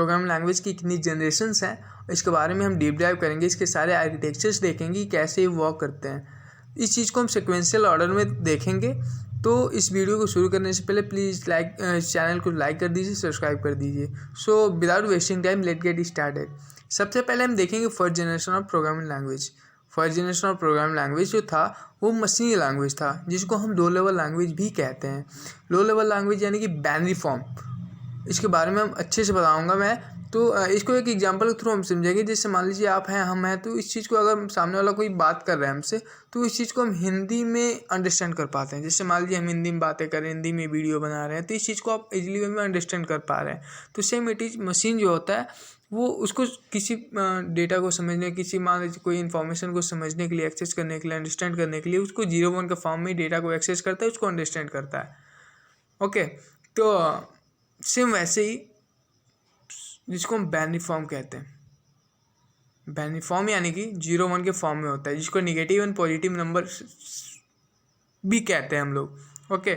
Programming language की कितनी generations हैं, इसके बारे में हम डीप डाइव करेंगे। इसके सारे आर्किटेक्चर्स देखेंगे कि कैसे ये वर्क करते हैं। इस चीज़ को हम सिक्वेंशियल ऑर्डर में देखेंगे। तो इस वीडियो को शुरू करने से पहले प्लीज़ चैनल को लाइक कर दीजिए, सब्सक्राइब कर दीजिए। So without wasting time let get started. सबसे पहले हम देखेंगे first generation of programming language. First generation of programming language जो था वो मशीनी लैंग्वेज था, जिसको हम लो लेवल लैंग्वेज भी कहते हैं। लो लेवल लैंग्वेज यानी कि बाइनरी फॉर्म, इसके बारे में हम अच्छे से बताऊंगा मैं। तो इसको एक एग्जांपल के थ्रू हम समझेंगे। जैसे मान लीजिए आप हैं, हम हैं, तो इस चीज़ को अगर सामने वाला कोई बात कर रहा है हमसे, तो इस चीज़ को हम हिंदी में अंडरस्टैंड कर पाते हैं। जैसे मान लीजिए हम हिंदी में बातें कर रहे हैं, हिंदी में वीडियो बना रहे हैं, तो इस चीज़ को आप इजीली वे में अंडरस्टैंड कर पा रहे हैं। तो सेम इट इज मशीन जो होता है वो उसको किसी डेटा को समझने, किसी मान लीजिए कोई इन्फॉर्मेशन को समझने के लिए, एक्सेस करने के लिए, अंडरस्टैंड करने के लिए उसको 0-1 के फॉर्म में डेटा को एक्सेस करता है, उसको अंडरस्टैंड करता है। ओके, तो सेम वैसे ही जिसको हम बाइनरी फॉर्म कहते हैं। बाइनरी फॉर्म यानी कि 0-1 के फॉर्म में होता है, जिसको नेगेटिव एंड पॉजिटिव नंबर भी कहते हैं हम लोग। ओके,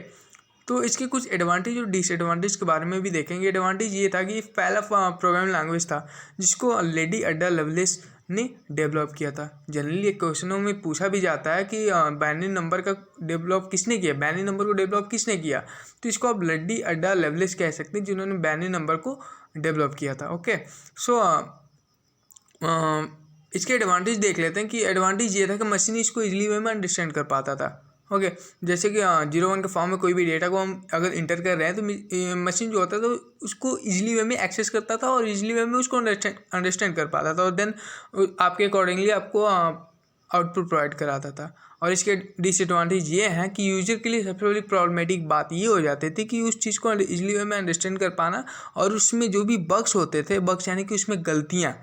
तो इसके कुछ एडवांटेज और डिसएडवांटेज के बारे में भी देखेंगे। एडवांटेज ये था कि पहला प्रोग्रामिंग लैंग्वेज था जिसको लेडी अड्डा लवलेस ने डेवलप किया था। जनरली क्वेश्चनों में पूछा भी जाता है कि बाइनरी नंबर का डेवलप किसने किया, बाइनरी नंबर को डेवलप किसने किया, तो इसको आप लेडी अड्डा लवलेस कह सकते हैं, जिन्होंने बाइनरी नंबर को डेवलप किया था। ओके, सो इसके एडवांटेज देख लेते हैं। कि एडवांटेज ये था कि मशीन इसको इजीली वे में अंडरस्टैंड कर पाता था। ओके, जैसे कि 0-1 के फॉर्म में कोई भी डेटा को हम अगर इंटर कर रहे हैं तो मशीन जो होता है तो उसको इजीली वे में एक्सेस करता था और इजीली वे में उसको अंडरस्टैंड कर पाता था, और देन आपके अकॉर्डिंगली आपको आउटपुट प्रोवाइड कराता था। और इसके डिसएडवांटेज ये हैं कि यूजर के लिए सबसे बड़ी प्रॉब्लमेटिक बात ये हो जाती थी कि उस चीज़ को इजीली वे में अंडरस्टैंड कर पाना, और उसमें जो भी बग्स होते थे, बग्स यानी कि उसमें गलतियाँ,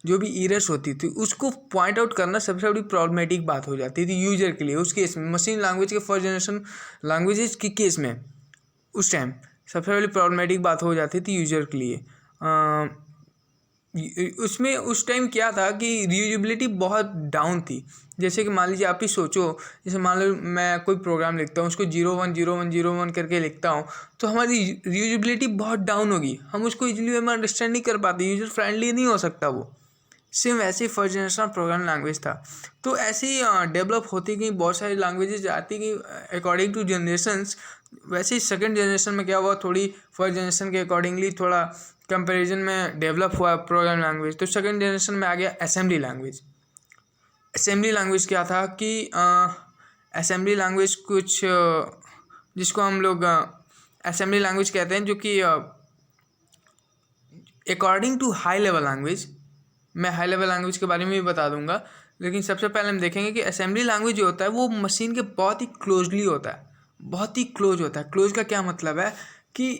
जो भी एरर्स होती थी, उसको पॉइंट आउट करना सबसे बड़ी प्रॉब्लमेटिक बात हो जाती थी यूजर के लिए। उस केस में मशीन लैंग्वेज के फर्स्ट जनरेशन लैंग्वेजेस के केस में उस टाइम सबसे बड़ी प्रॉब्लमेटिक बात हो जाती थी यूजर के लिए। उसमें उस टाइम क्या था कि रीयूजेबिलिटी बहुत डाउन थी। जैसे कि मान लीजिए आप ही सोचो, जैसे मान लो मैं कोई प्रोग्राम लिखता हूँ, उसको 0-1-0-1-0-1 करके लिखता हूँ, तो हमारी रीयूजेबिलिटी बहुत डाउन होगी, हम उसको इजीली वे में अंडरस्टैंड नहीं कर पाते, यूजर फ्रेंडली नहीं हो सकता वो। सेम वैसे ही फर्स्ट जनरेशन प्रोग्राम लैंग्वेज था। तो ऐसे ही डेवलप होती गई, बहुत सारी लैंग्वेजेज आती गई अकॉर्डिंग टू जनरेशन्स। वैसे ही सेकंड जनरेशन में क्या हुआ, थोड़ी फर्स्ट जनरेशन के अकॉर्डिंगली थोड़ा कंपैरिजन में डेवलप हुआ प्रोग्राम लैंग्वेज। तो सेकंड जनरेशन में आ गया असेंबली लैंग्वेज। असेंबली लैंग्वेज क्या था कि असेंबली लैंग्वेज कुछ जिसको हम लोग असेंबली लैंग्वेज कहते हैं, जो कि according to high level language, मैं हाई लेवल लैंग्वेज के बारे में भी बता दूंगा, लेकिन सबसे पहले हम देखेंगे कि असेंबली लैंग्वेज जो होता है वो मशीन के बहुत ही क्लोजली होता है, बहुत ही क्लोज होता है। क्लोज का क्या मतलब है कि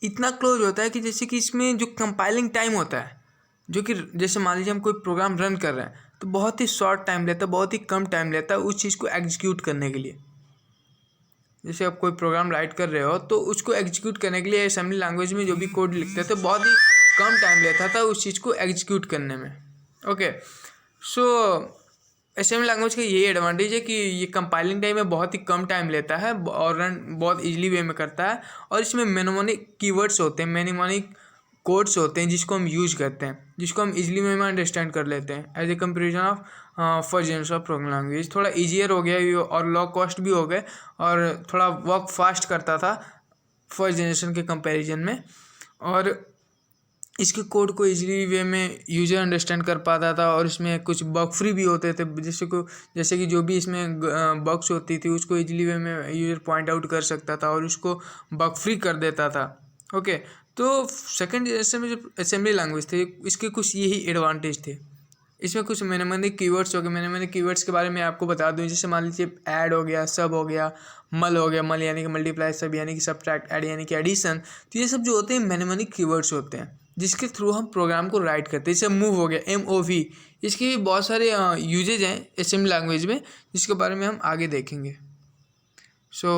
इतना क्लोज होता है कि जैसे कि इसमें जो कंपाइलिंग टाइम होता है, जो कि जैसे मान लीजिए हम कोई प्रोग्राम रन कर रहे हैं तो बहुत ही शॉर्ट टाइम लेता है, बहुत ही कम टाइम लेता है उस चीज़ को एग्जीक्यूट करने के लिए। जैसे आप कोई प्रोग्राम राइट कर रहे हो तो उसको एग्जीक्यूट करने के लिए असेंबली लैंग्वेज में जो भी कोड लिखते थे बहुत ही कम टाइम लेता था उस चीज़ को एग्जीक्यूट करने में। ओके, सो असेंबली लैंग्वेज का यही एडवांटेज है कि ये कंपाइलिंग टाइम में बहुत ही कम टाइम लेता है और रन बहुत इजीली वे में करता है। और इसमें मेनोमोनिक कीवर्ड्स होते हैं, मेनोमोनिक कोड्स होते हैं जिसको हम यूज करते हैं, जिसको हम इजीली वे में अंडरस्टैंड कर लेते हैं। As a comparison of first generation of programming language थोड़ा ईजियर हो गया और लो कॉस्ट भी हो गए और थोड़ा वर्क फास्ट करता था फर्स्ट जनरेशन के कंपैरिजन में, और इसके कोड को इजीली वे में यूजर अंडरस्टैंड कर पाता था। और इसमें कुछ बग फ्री भी होते थे, जैसे कि जो भी इसमें बग्स होती थी उसको इजीली वे में यूजर पॉइंट आउट कर सकता था और उसको बग फ्री कर देता था। ओके, तो सेकंड जनरेशन में जो असेंबली लैंग्वेज थे इसके कुछ यही एडवांटेज थे। इसमें कुछ मेनोमोनिक कीवर्ड्स हो गए। मेनोमोनिक कीवर्ड्स के बारे में आपको बता दूं, जैसे मान लीजिए ऐड हो गया, सब हो गया, मल हो गया, मल यानी कि मल्टीप्लाई, सब यानी कि सब्ट्रैक्ट, ऐड यानी कि एडिशन। तो ये सब जो होते हैं मेनोमोनिक कीवर्ड्स होते हैं जिसके थ्रू हम प्रोग्राम को राइट करते हैं। जैसे मूव हो गया, MOV, इसके भी बहुत सारे यूजेज हैं असेंबली लैंग्वेज में जिसके बारे में हम आगे देखेंगे। So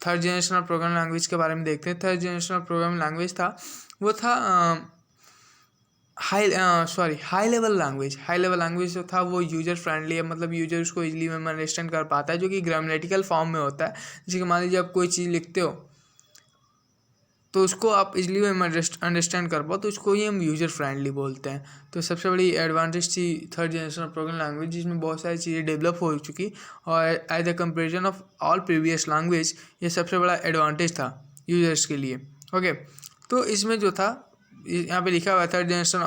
third generation of programming language के बारे में देखते हैं। Third generation of programming language था वो था high level language. High level language जो था वो यूजर फ्रेंडली है, मतलब यूजर उसको इजीली में अंडरस्टैंड कर पाता है, जो कि ग्रामेटिकल फॉर्म में होता है। जैसे कि मान लीजिए आप कोई चीज़ लिखते हो, तो उसको आप इजली अंडरस्टैंड कर पाओ, तो उसको ही हम यूज़र फ्रेंडली बोलते हैं। तो सबसे बड़ी एडवांटेज थी third generation of programming language, जिसमें बहुत सारी चीज़ें डेवलप हो चुकी और as the comparison of all previous language, ये सबसे बड़ा एडवांटेज था यूजर्स के लिए। ओके, तो इसमें जो था यहाँ पे लिखा हुआ third generation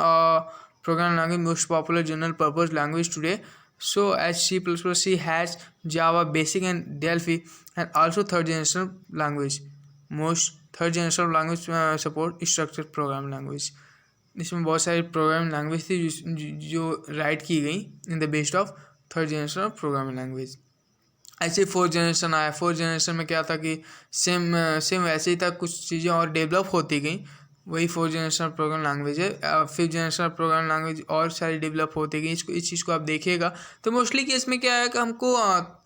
programming language most popular general purpose language today, so as C++, C has Java basic and Delphi, and also third generation language, most third generation language support structured program language। इसमें बहुत सारी programming language थी जो right की गई in the based of third generation of programming language. ऐसे fourth generation आया, fourth generation में क्या था कि सेम वैसे ही था, कुछ चीज़ें और डेवलप होती गई, वही फोर्थ जनरेशन प्रोग्राम लैंग्वेज है। फिफ्थ जनरेशन प्रोग्राम लैंग्वेज और सारी डेवलप होती गई, इस चीज़ को आप देखिएगा। तो मोस्टली केस में क्या है कि हमको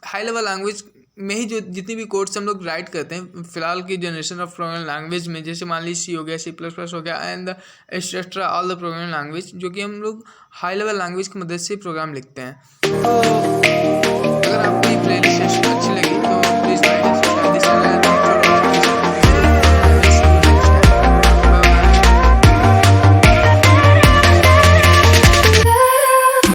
हाई लेवल लैंग्वेज में ही जो जितनी भी कोड्स हम लोग राइट करते हैं फिलहाल की जनरेशन ऑफ प्रोग्रामिंग लैंग्वेज में, जैसे मान लीजिए C हो गया, C++ हो गया, and etcetera all the programming language, जो कि हम लोग हाई लेवल लैंग्वेज की मदद से प्रोग्राम लिखते हैं। तो